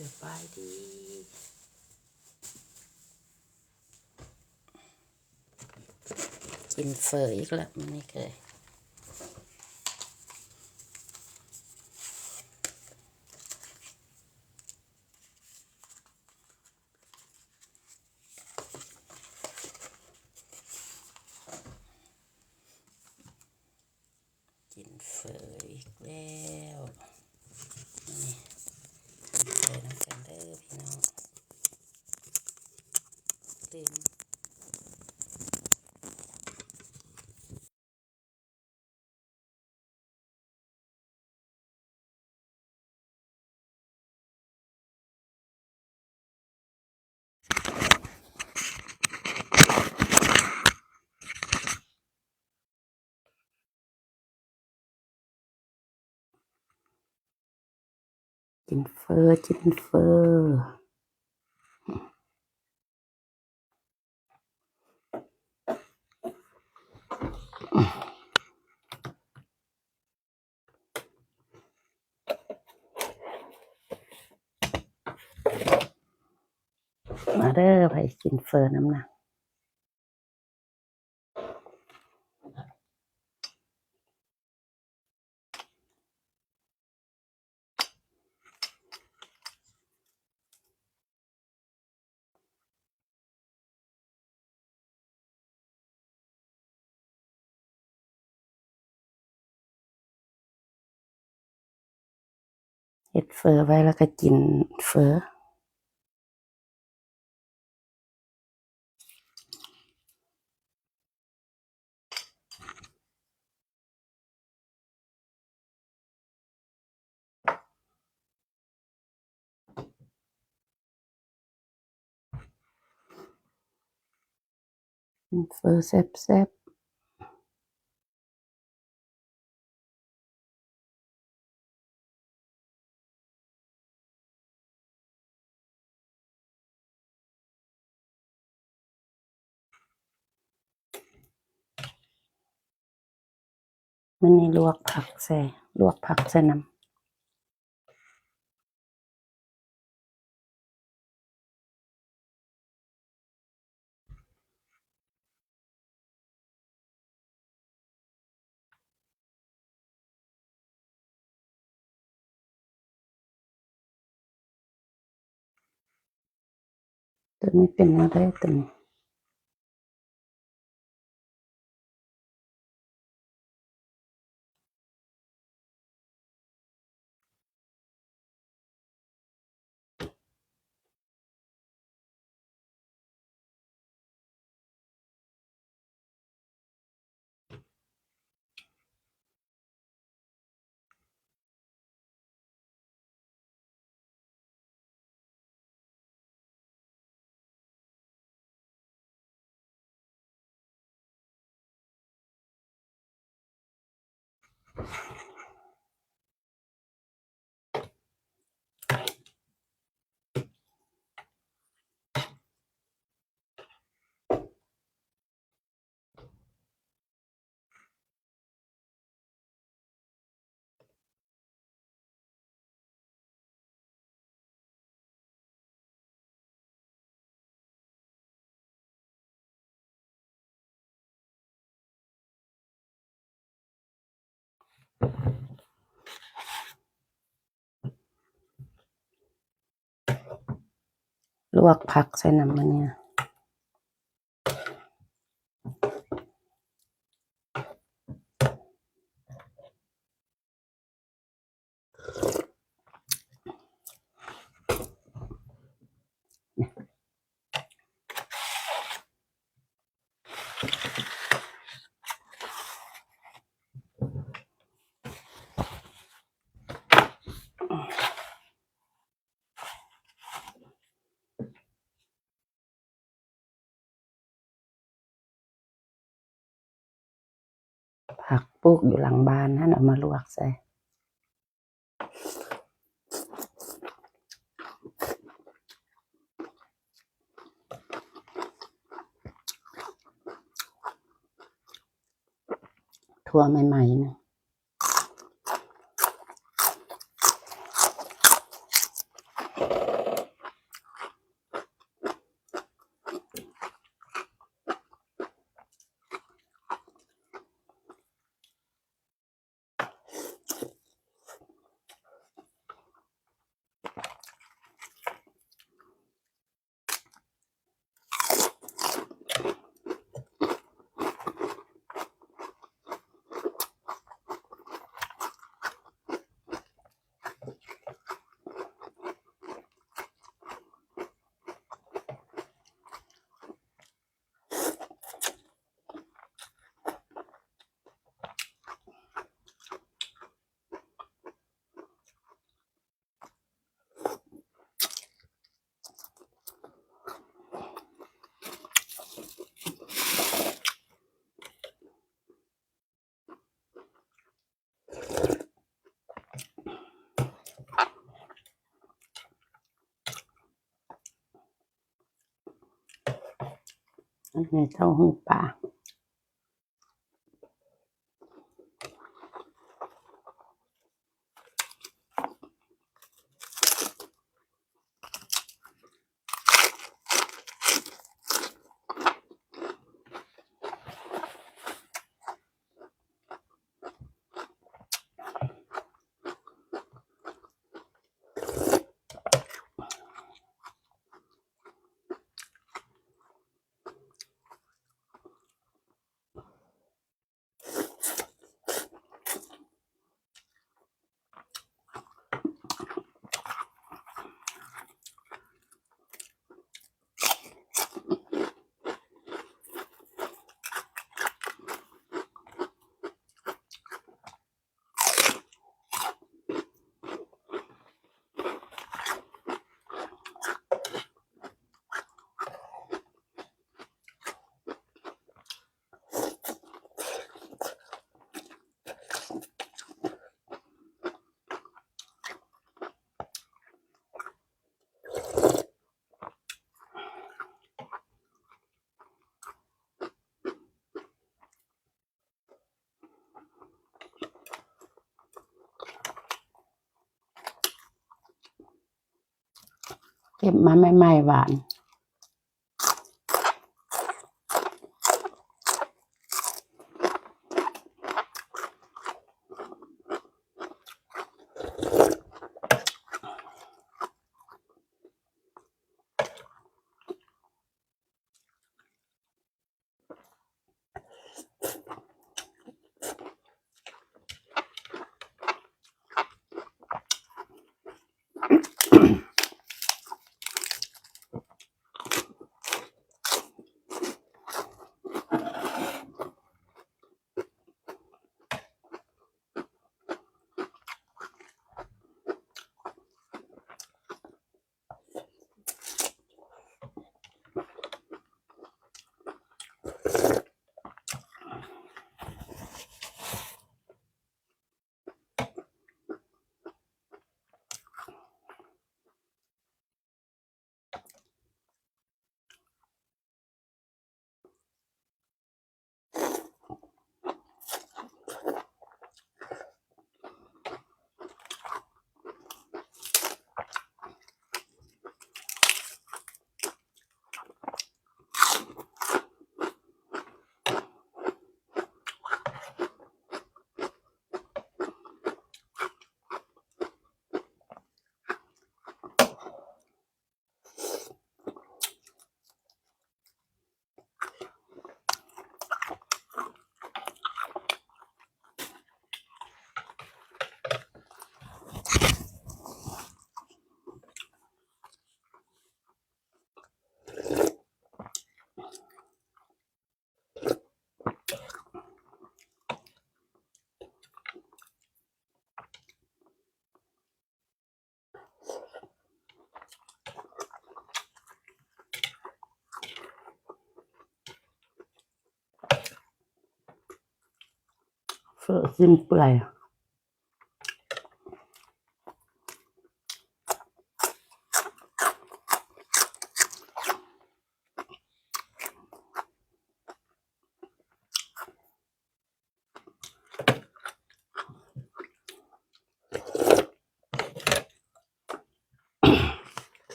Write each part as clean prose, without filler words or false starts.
สบายดีกินเฟออีกแล้วมันนี่เคยกินเฟออีกแล้วนี่กินเฟอน้ำกันเด้อพี่น้องตื่นกินเฟอกินเฟอมาเด้อไปกินเฟอน้ำหนักเฮ็ดเฟอไว้แล้วก็กินเฟอกินเฟอแซ่บๆมันนี่ลวกผักใส่น้ำตัวนี้เป็นอะไรตัวนี้ลวกผักใส่น้ำมันเนี่ยผักปลูกอยู่หลังบ้านนั่นเอามาลวกใส่ถั่วใหม่ๆนะ ในเต้าหู้ปลาเก็บมาใหม่ๆหวานเฟอร์ซิมเปื่อย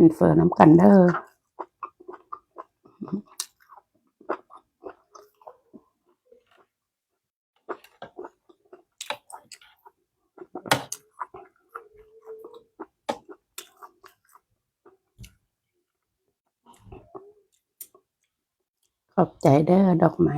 นเฟอร์น้ำกันเด้อขอบใจเด้อดอกไม้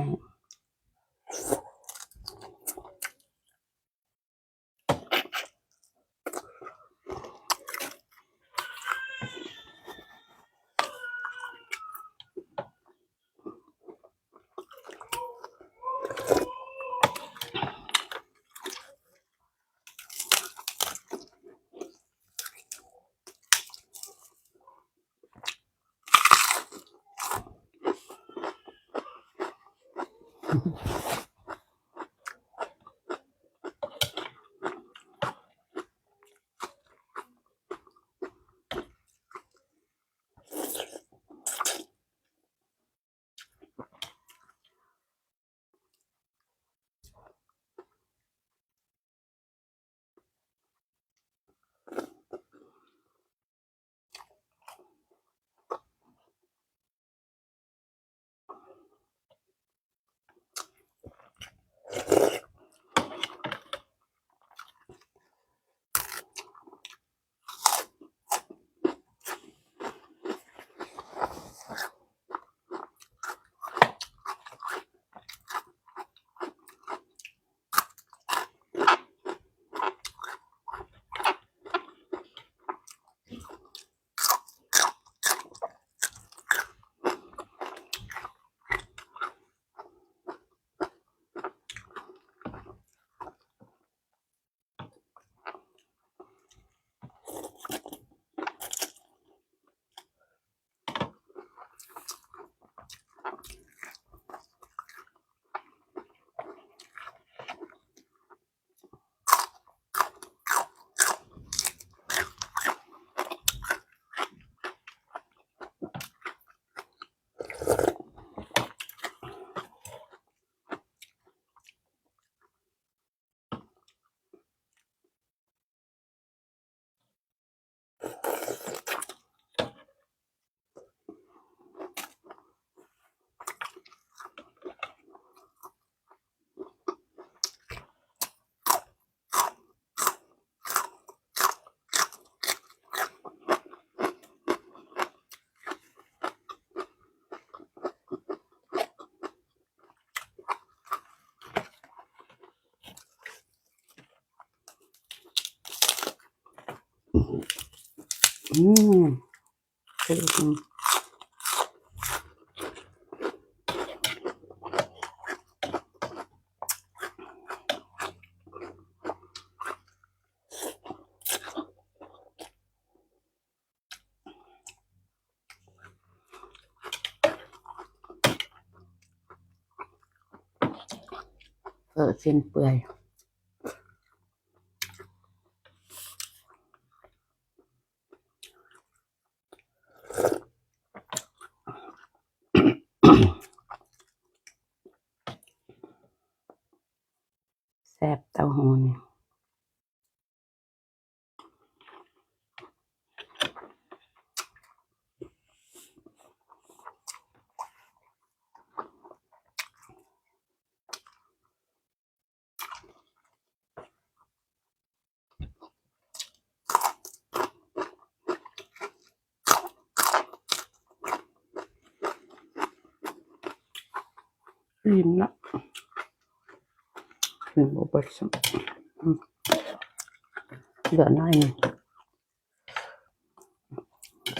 คือเส้นเปื่อยแซ่บเต้าหู้เนี่ยอิ่มละกินบ่เบิดซ้ำเหลือน้อยหนึ่ง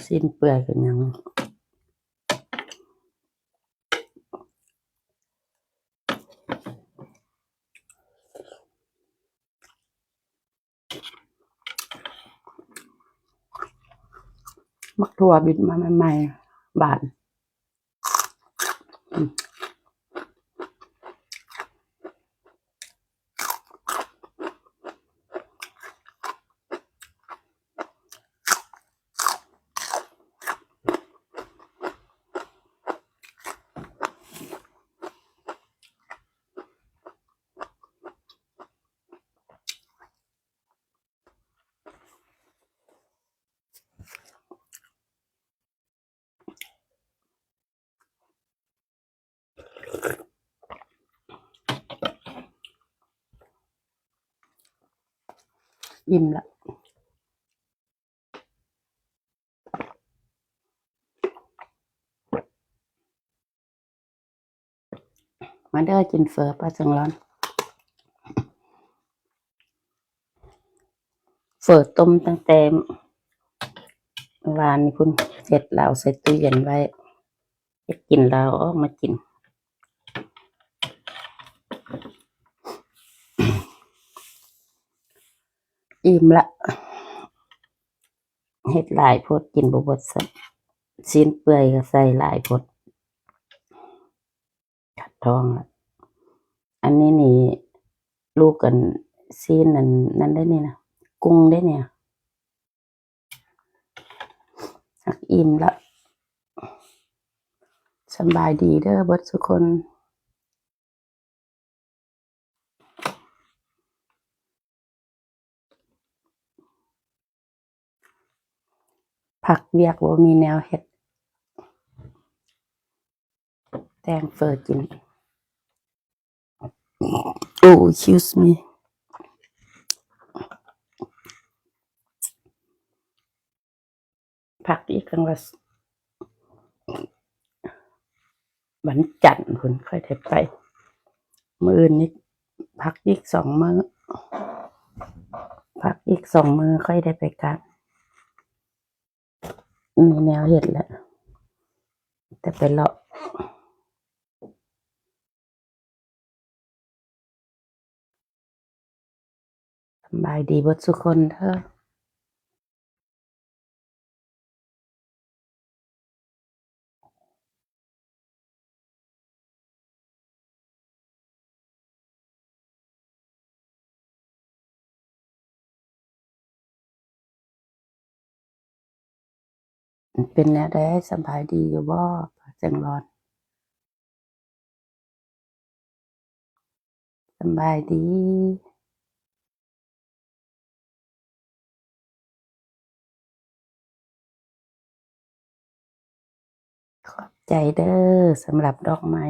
สิ้นเปื่อยกันยังมักถั่วบิดมาใหม่ๆบาน อิ่มละมาเด้อกินเฟอป้าจังร้อนเฟอต้มตั้งแต่วานนี่คุณเสร็จแล้วใส่ตู้เย็นไว้จะกินแล้วออกมากินอิ่มละเฮ็ดหลายโพดกินบ่เบิดซัสิ้นเปื่อยก็ใส่หลายโพดขัดท้องละอันนี้นี่ลูกกันซีนนั่นได้นี่นะกุ้งได้เนี่ยหักอิ่มละสบายดีเด้อเบิดทุกคนผักเวียกบ่มีแนวเฮ็ดแตงเฟอกินOh, excuse me. พักอีกครั้งละวันจันทร์คุณค่อยได้ไปมื้ออื่นนี้พักอีก2 มื้อพักอีก2 มื้อค่อยได้ไปกันมีแนวเฮ็ดแล้วแต่ไปเลาะสบายดีเบิดทุกคนเด้อเป็นแนวใดสบายดีอยู่บ่จังร้อนสบายดีขอบใจเด้อสำหรับดอกไม้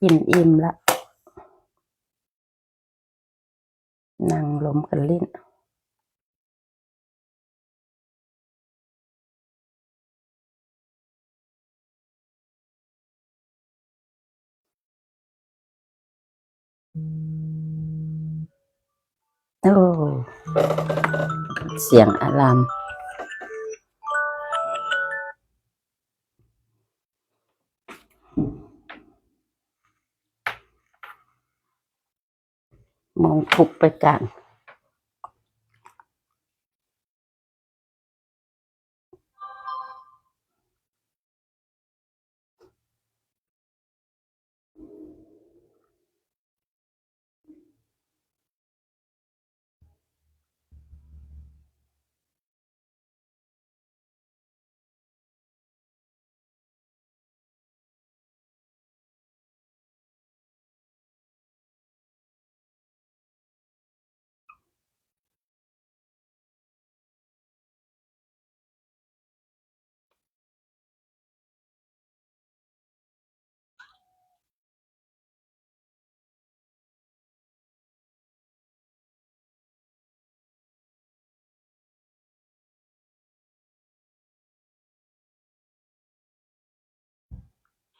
กินอิ่มละนั่งลมกันลิ้นโอ้เสียงอะลามมองทุกไปกัน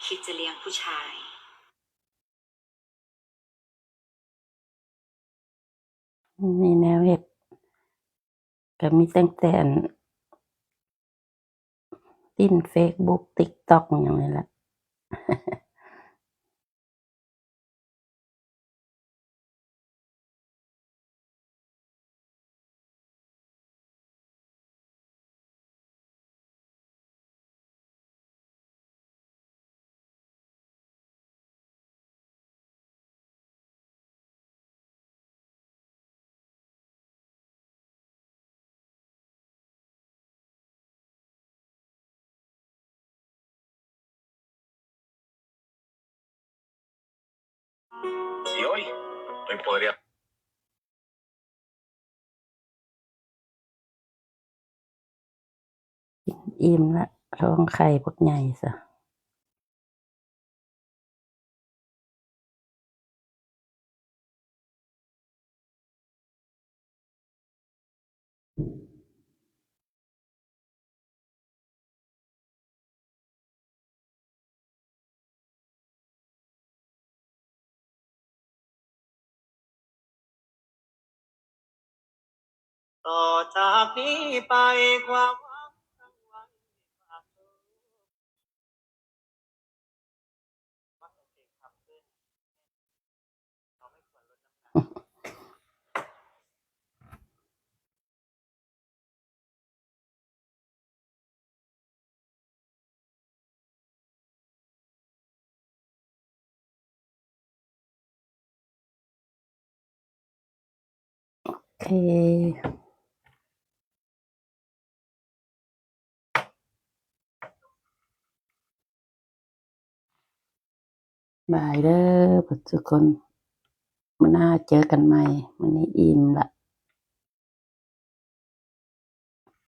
คิดจะเลี้ยงผู้ชายมีแนวเฮ็ดก็มีตั้งแต่ติ้น Facebook TikTok หยังนี่แหละ อิ่มละท้องไข่พวกใหญ่ซะต่อจากนี้ไปความหวังทั้งวันฝากเธอว่าตัวเองทำขึ้นเราไม่ควรลดน้ำหนัก โอเคบายเด้อทุกคนมื้อหน้าเจอกันใหม่มื้อนี้อิ่มละ